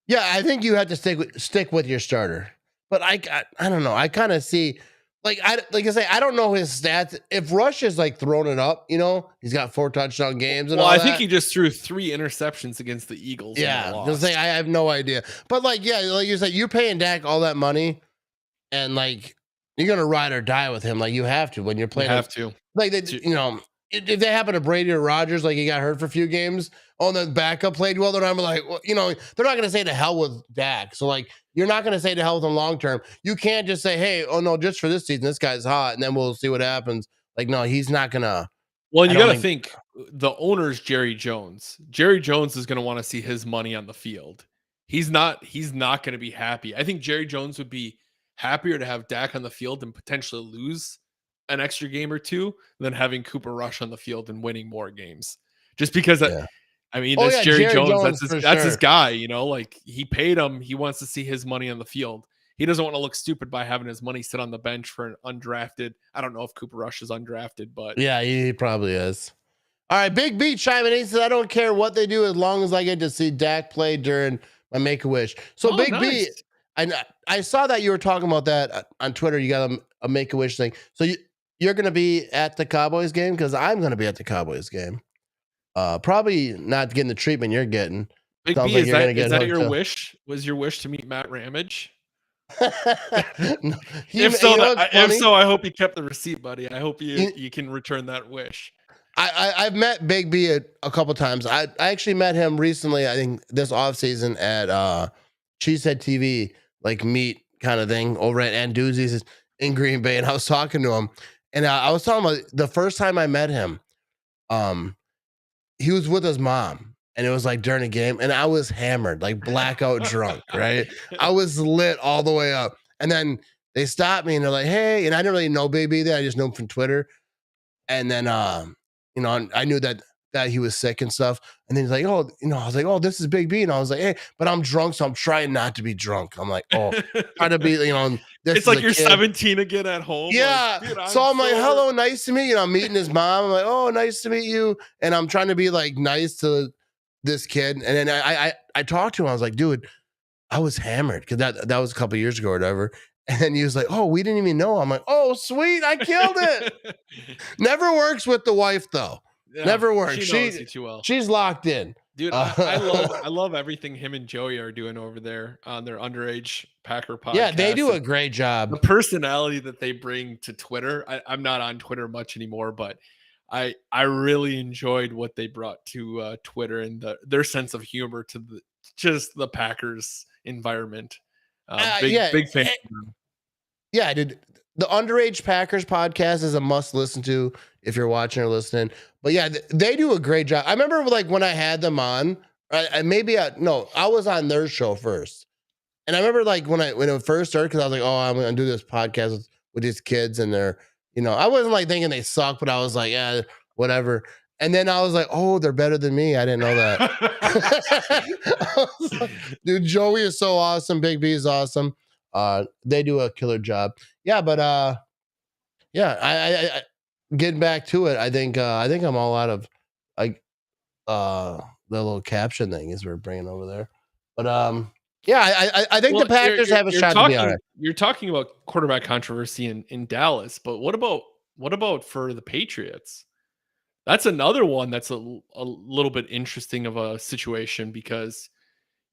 yeah, I think you have to stick with your starter. But I don't know. I kind of see like I say I don't know his stats. If Rush is like throwing it up, he's got 4 touchdown games and Well, all I think that. he just threw 3 interceptions against the Eagles and they Yeah, just say lost. I have no idea. But like yeah, like you said, you're paying Dak all that money, and like you're gonna ride or die with him. Like you have to when you're You playing have to. like they, To- if they happen to Brady or Rogers, like he got hurt for a few games, oh, the backup played well, then I'm like, well, they're not going to say to hell with Dak. So like, you're not going to say to hell with him long term. You can't just say, hey, oh no, just for this season, this guy's hot, and then we'll see what happens. Like, no, he's not gonna. Well, I you don't got to think. think the owner's Jerry Jones. Jerry Jones is going to want to see his money on the field. He's not going to be happy. I think Jerry Jones would be happier to have Dak on the field and potentially lose an extra game or two than having Cooper Rush on the field and winning more games. Just because Yeah. I mean, Oh that's yeah, Jerry Jerry Jones. Jones for That's his sure. guy, like he paid him. He wants to see his money on the field. He doesn't want to look stupid by having his money sit on the bench for an undrafted. I don't know if Cooper Rush is undrafted, but Yeah, he probably is. All right, Big B chiming in. He says, I don't care what they do as long as I get to see Dak play during my Make a Wish. So, oh, Big B, nice. I saw that you were talking about that on Twitter. You got a Make a Wish thing. So, you're going to be at the Cowboys game? Because I'm going to be at the Cowboys game. Probably not getting the treatment you're getting. Big Sounds B, like you're going to is get that hooked your up. wish? Was your wish to meet Matt Ramage? No, If so, what's funny? I hope you kept the receipt, buddy. I hope You- you can return that wish. I've met Big B a couple times. I actually met him recently. I think this off season at Cheesehead TV, like meet kind of thing over at Anduzzi's in Green Bay, and I was talking to him, and I was talking about the first time I met him. Um, he was with his mom, and it was like during a game, and I was hammered, like blackout drunk, right? I was lit all the way up, and then they stopped me and they're like, "Hey," and I didn't really know Big B then. I just know him from Twitter. And then I knew that he was sick and stuff. And then he's like, oh, I was like, oh, this is Big B. And I was like, hey, but I'm drunk, so I'm trying not to be drunk. I'm like, oh, try to be, this It's is like a you're kid. 17 again at home. Yeah. Like, dude, So I'm I'm like, sober. hello, nice to meet you. I'm meeting his mom. I'm like, oh, nice to meet you. And I'm trying to be like nice to this kid. And then I talked to him. I was like, dude, I was hammered because that was a couple years ago or whatever. And then he was like, oh, we didn't even know. I'm like, oh, sweet. I killed it. Never works with the wife though. Yeah, Never works. she knows you too well. She's locked in. Dude, I love everything him and Joey are doing over there on their underage Packer podcast. Yeah, they do a and great the job. personality that they bring to Twitter. I'm not on Twitter much anymore, but I really enjoyed what they brought to Twitter and their sense of humor to just the Packers environment. Big fan. Yeah, dude. The Underage Packers podcast is a must listen to if you're watching or listening. But yeah, they do a great job. I remember like when I had them on, I was on their show first. And I remember like when it first started, because I was like, oh, I'm gonna do this podcast with these kids, and they're, I wasn't like thinking they suck, but I was like, yeah, whatever. And then I was like, oh, they're better than me. I didn't know that. I was like, dude, Joey is so awesome. Big B is awesome. They do a killer job. Yeah, but yeah, I getting back to it. I think I'm all out of like the little caption thing is we're bringing over there. But Yeah, I think the Packers have a shot to be all right. You're talking about quarterback controversy in Dallas, but what about for the Patriots? That's another one that's a little bit interesting of a situation because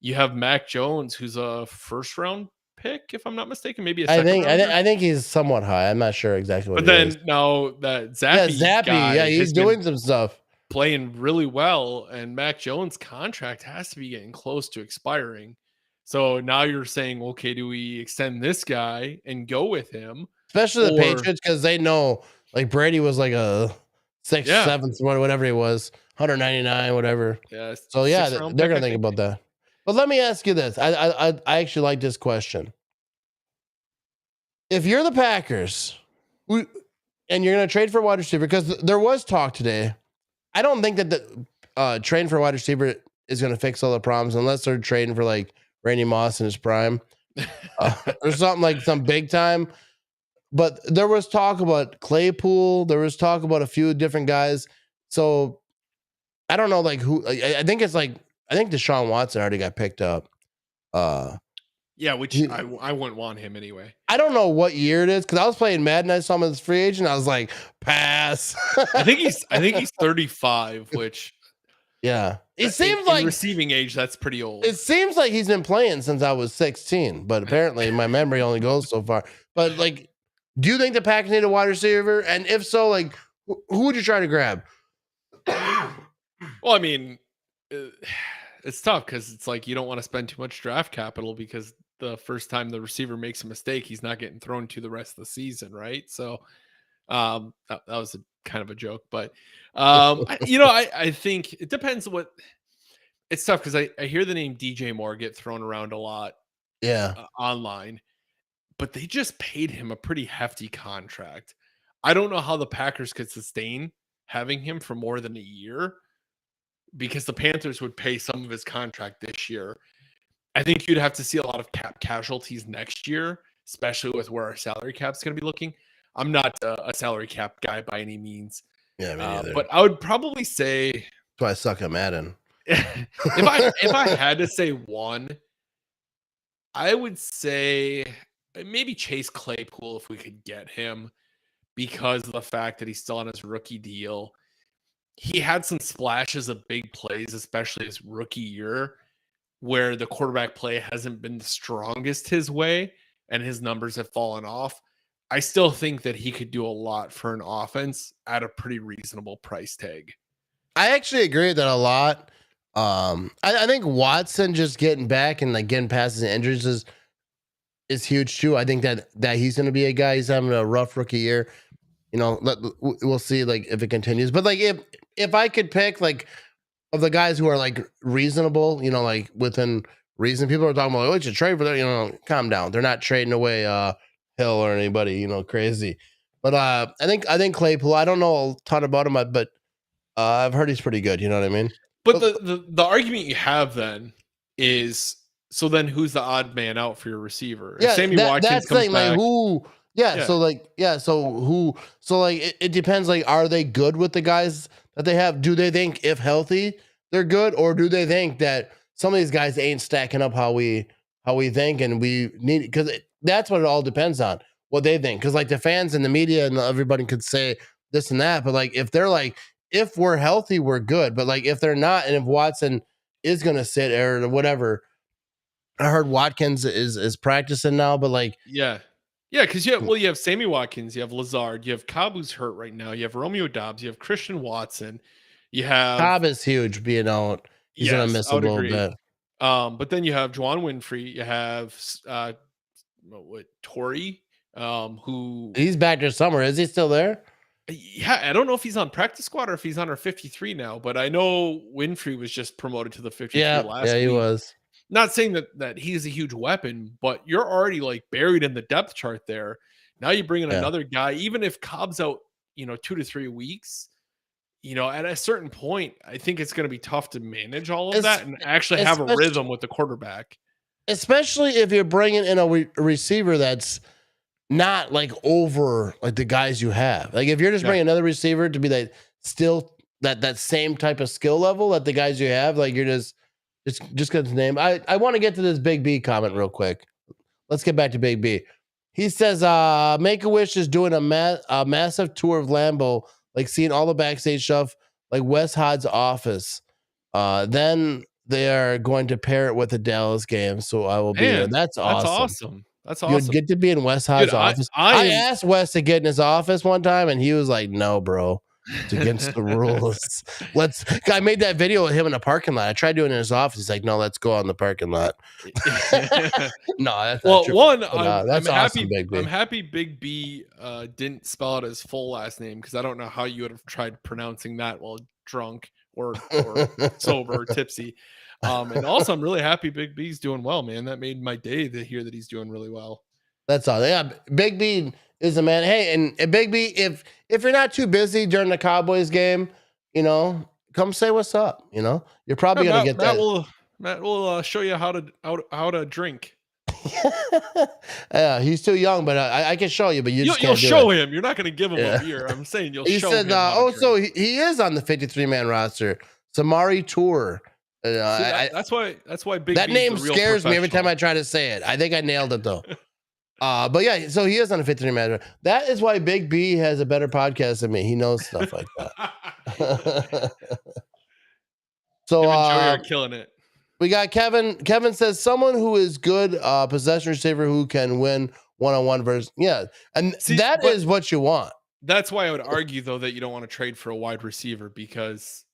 you have Mac Jones, who's a first round pick, if I'm not mistaken, maybe a second rounder. I think he's somewhat high. I'm not sure exactly what But he is. then now that Yeah, Zappy Zappy. guy Yeah, he's has been doing some stuff. playing really well, and Mac Jones' contract has to be getting close to expiring. So now you're saying, okay, do we extend this guy and go with him? Especially the Or Patriots, because they know like Brady was like a sixth, yeah, seventh, whatever he was, 199, whatever. yeah, So yeah, six round they're pick, gonna I think think. about that. But let me ask you this: I actually like this question. If you're the Packers, and you're gonna trade for a wide receiver, because there was talk today. I don't think that the trading for a wide receiver is gonna fix all the problems unless they're trading for like Randy Moss in his prime, or something like some big time. But there was talk about Claypool. There was talk about a few different guys. So I don't know, like who. I think it's like I think Deshaun Watson already got picked up. Uh, Yeah, which he- I wouldn't want him anyway. I don't know what year it is because I was playing Madden. I saw him as free agent. I was like, pass. I think he's 35, which Yeah, it in, seems in like receiving age, that's pretty old. it seems like he's been playing since I was 16. But apparently, my memory only goes so far. But like, do you think the Packers need a wide receiver? And if so, like, who would you try to grab? Well, I mean, uh, it's tough because it's like you don't want to spend too much draft capital because the first time the receiver makes a mistake, he's not getting thrown to the rest of the season, right? So, that was a kind of a joke, but I think it depends what. It's tough because I hear the name DJ Moore get thrown around a lot Yeah. online, but they just paid him a pretty hefty contract. I don't know how the Packers could sustain having him for more than a year because the Panthers would pay some of his contract this year. I think you'd have to see a lot of cap casualties next year, especially with where our salary cap's going to be looking. I'm not a salary cap guy by any means, Yeah, me neither. but I would probably say That's why I suck at Madden. if I had to say one, I would say maybe Chase Claypool if we could get him because of the fact that he's still on his rookie deal. He had some splashes of big plays, especially his rookie year, where the quarterback play hasn't been the strongest his way and his numbers have fallen off. I still think that he could do a lot for an offense at a pretty reasonable price tag. I actually agree with that a lot. I think Watson just getting back and like getting past his injuries is huge too. I think that he's going to be a guy. He's having a rough rookie year. You know, we'll see like if it continues. But like if I could pick like of the guys who are like reasonable, you know, like within reason, people are talking about, oh, you should trade for that. You know, calm down. They're not trading away Hill or anybody, you know, crazy. But I think Claypool. I don't know a ton about him, but I've heard he's pretty good. You know what I mean? But the argument you have then is so then who's the odd man out for your receiver? Yeah, If Sammy Watkins that's comes thing. back, Like who? Yeah, yeah. So like so who? So like it depends. Like, are they good with the guys that they have? Do they think if healthy they're good, or do they think that some of these guys ain't stacking up how we think and we need? Because that's what it all depends on what they think. Because like the fans and the media and everybody could say this and that, but like if they're like if we're healthy, we're good. But like if they're not, and if Watson is gonna sit or whatever. I heard Watkins is practicing now, but like Yeah. Yeah, because you have Sammy Watkins, you have Lazard, you have Cobb who's hurt right now, you have Romeo Dobbs, you have Christian Watson, you have Cobb is huge being out. He's gonna yes, miss I a would little agree. bit. But then you have Juwan Winfrey, you have Torrey, who He's back this summer. Is he still there? yeah, I don't know if he's on practice squad or if he's on our 53 now, but I know Winfrey was just promoted to the 53 last Yeah, he week. was. Not saying that he's a huge weapon, but you're already like buried in the depth chart there. Now you bring in another guy, even if Cobb's out, 2 to 3 weeks, at a certain point, I think it's going to be tough to manage all of that and actually have a rhythm with the quarterback. Especially if you're bringing in a receiver that's not like over like the guys you have. Like if you're just bringing another receiver to be that still that same type of skill level that the guys you have, like you're just Just because his name. I want to get to this Big B comment real quick. Let's get back to Big B. He says, Make-A-Wish is doing a massive tour of Lambeau, like seeing all the backstage stuff, like Wes Hod's office. Then they are going to pair it with the Dallas game, so I will be there. Man, That's awesome. That's You'd awesome. get to be in Wes Hod's Dude, office. I asked Wes to get in his office one time, and he was like, "No, bro, it's against the rules." I made that video with him in a parking lot. I tried doing it in his office. He's like, "No, let's go out in the parking lot." No, that's not true. That's happy. Awesome, Big B. I'm happy Big B didn't spell out his full last name, because I don't know how you would have tried pronouncing that while drunk or sober or tipsy. And also, I'm really happy Big B's doing well, man. That made my day to hear that he's doing really well. That's all. Yeah, Big B is a man. Hey, and Big B, if you're not too busy during the Cowboys game, come say what's up. You're probably gonna get that. Matt will show you how to drink. Yeah, he's too young, but I can show you. But you'll show him. You're not going to give him a beer. I'm saying you'll show him. He said, so he is on the 53-man roster. Samari Tour. That's why Big that B's name scares me every time I try to say it. I think I nailed it though. But yeah, so he is on a 53-man. That is why Big B has a better podcast than me. He knows stuff like that. So you're killing it. We got Kevin. Kevin says someone who is good possession receiver who can win one-on-one versus and that is what you want. That's why I would argue though that you don't want to trade for a wide receiver, because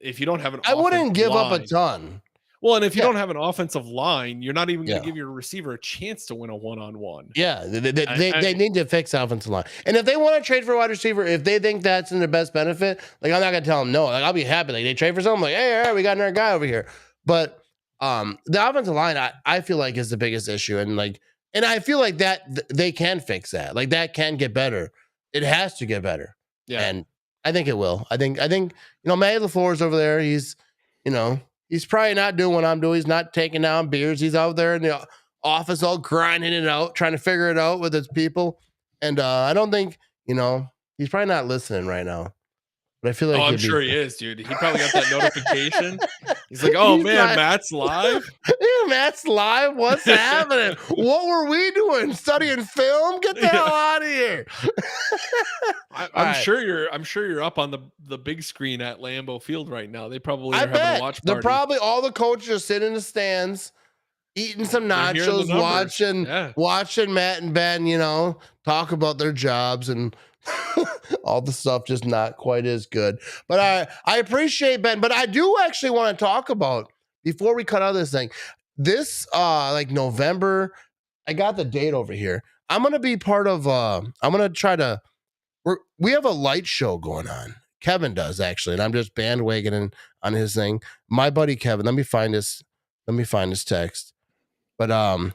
if you don't have I wouldn't give up a ton. Well, and if you don't have an offensive line, you're not even going to give your receiver a chance to win a one-on-one. Yeah, they need to fix offensive line. And if they want to trade for a wide receiver, if they think that's in their best benefit, like I'm not going to tell them no. Like I'll be happy. Like they trade for someone, like, hey, all right, we got another guy over here. But the offensive line, I feel like is the biggest issue, and I feel like that they can fix that. Like that can get better. It has to get better. Yeah, and I think it will. I think Matt LaFleur's over there. He's he's probably not doing what I'm doing. He's not taking down beers. He's out there in the office all grinding it out, trying to figure it out with his people. And I don't think he's probably not listening right now. But I feel like I'm sure he is, dude. He probably got that notification. He's like, "Oh man, Matt's live." Yeah, Matt's live. What's happening? What were we doing? Studying film? Get the hell out of here! I'm sure you're up on the big screen at Lambeau Field right now. They probably are having a watch party. They're probably all the coaches are sitting in the stands, eating some nachos, watching Matt and Ben, talk about their jobs and all the stuff just not quite as good. But I appreciate Ben, but I do actually want to talk about, before we cut out this thing, this November, I got the date over here. I'm going to be part of I'm going to try to we have a light show going on. Kevin does actually, and I'm just bandwagoning on his thing. My buddy Kevin, let me find his text. But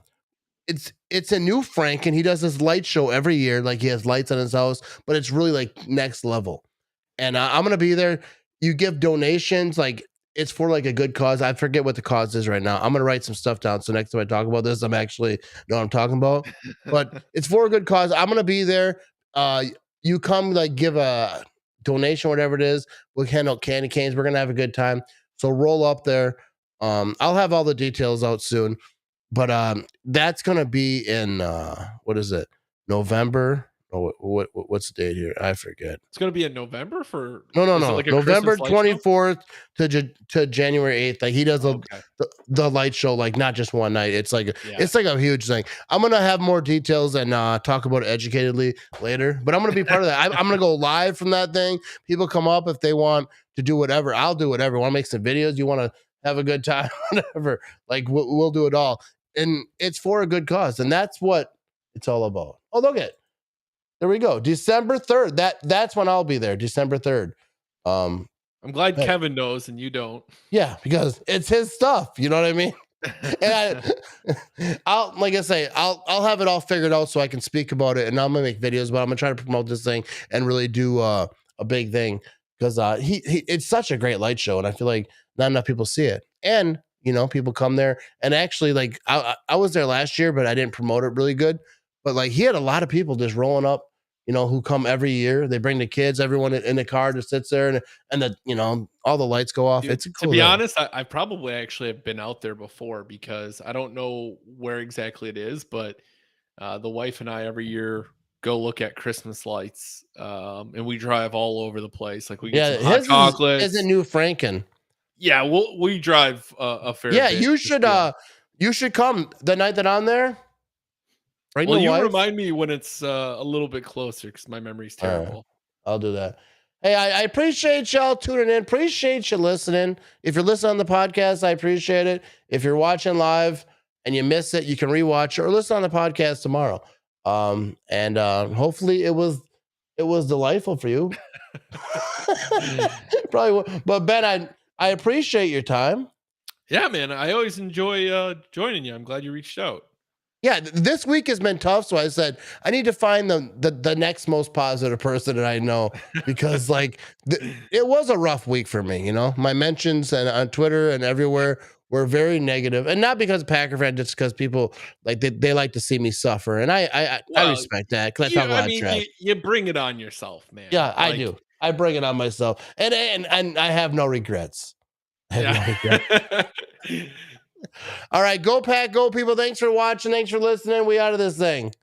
it's a new Franken. He does this light show every year. Like he has lights on his house, but it's really like next level. And I'm going to be there. You give donations. Like it's for like a good cause. I forget what the cause is right now. I'm going to write some stuff down. So next time I talk about this, I'm actually know what I'm talking about, but it's for a good cause. I'm going to be there. You come give a donation, whatever it is. We'll hand out candy canes. We're going to have a good time. So roll up there. I'll have all the details out soon. But that's gonna be in what is it? November? Oh, what's the date here? I forget. It's gonna be in November for no. November 24th to January 8th. Like he does the light show, like not just one night. It's like it's like a huge thing. I'm gonna have more details and talk about it educatedly later. But I'm gonna be part of that. I'm gonna go live from that thing. People come up if they want to do whatever. I'll do whatever. Want to make some videos? You want to have a good time? Whatever. Like we'll do it all. And it's for a good cause, and that's what it's all about. Oh, look at there we go. December 3rd. That's when I'll be there. December 3rd. I'm glad Kevin knows and you don't. Yeah, because it's his stuff. You know what I mean? And I'll I'll have it all figured out so I can speak about it, and I'm gonna make videos. But I'm gonna try to promote this thing and really do a big thing because it's such a great light show, and I feel like not enough people see it. And people come there, and actually, I was there last year, but I didn't promote it really good. But he had a lot of people just rolling up, who come every year. They bring the kids, everyone in the car just sits there, and all the lights go off. Dude, It's a to cool be thing. honest, I probably actually have been out there before because I don't know where exactly it is, but the wife and I every year go look at Christmas lights, and we drive all over the place. Like we get Yeah, some hot his isn't chocolates. New Franken. Yeah, we drive a fair Yeah, bit. you should come the night that I'm there. Bring Well, the you wife. remind me when it's a little bit closer because my memory's All right, terrible. I'll do that. Hey, I appreciate y'all tuning in. Appreciate you listening. If you're listening on the podcast, I appreciate it. If you're watching live and you miss it, you can rewatch it or listen on the podcast tomorrow. And hopefully it was delightful for you. Probably, but Ben, I appreciate your time. Yeah, man, I always enjoy joining you. I'm glad you reached out. Yeah, this week has been tough. So I said I need to find the next most positive person that I know because it was a rough week for me. My mentions and on Twitter and everywhere were very negative, and not because of Packer fan, just because people they like to see me suffer, and I Well, respect that because I talk a lot of trash. you bring it on yourself, man. Yeah, I do. I bring it on myself, and I have no regrets. I have no regrets. Yeah. All right, go Pack, go people. Thanks for watching. Thanks for listening. We out of this thing.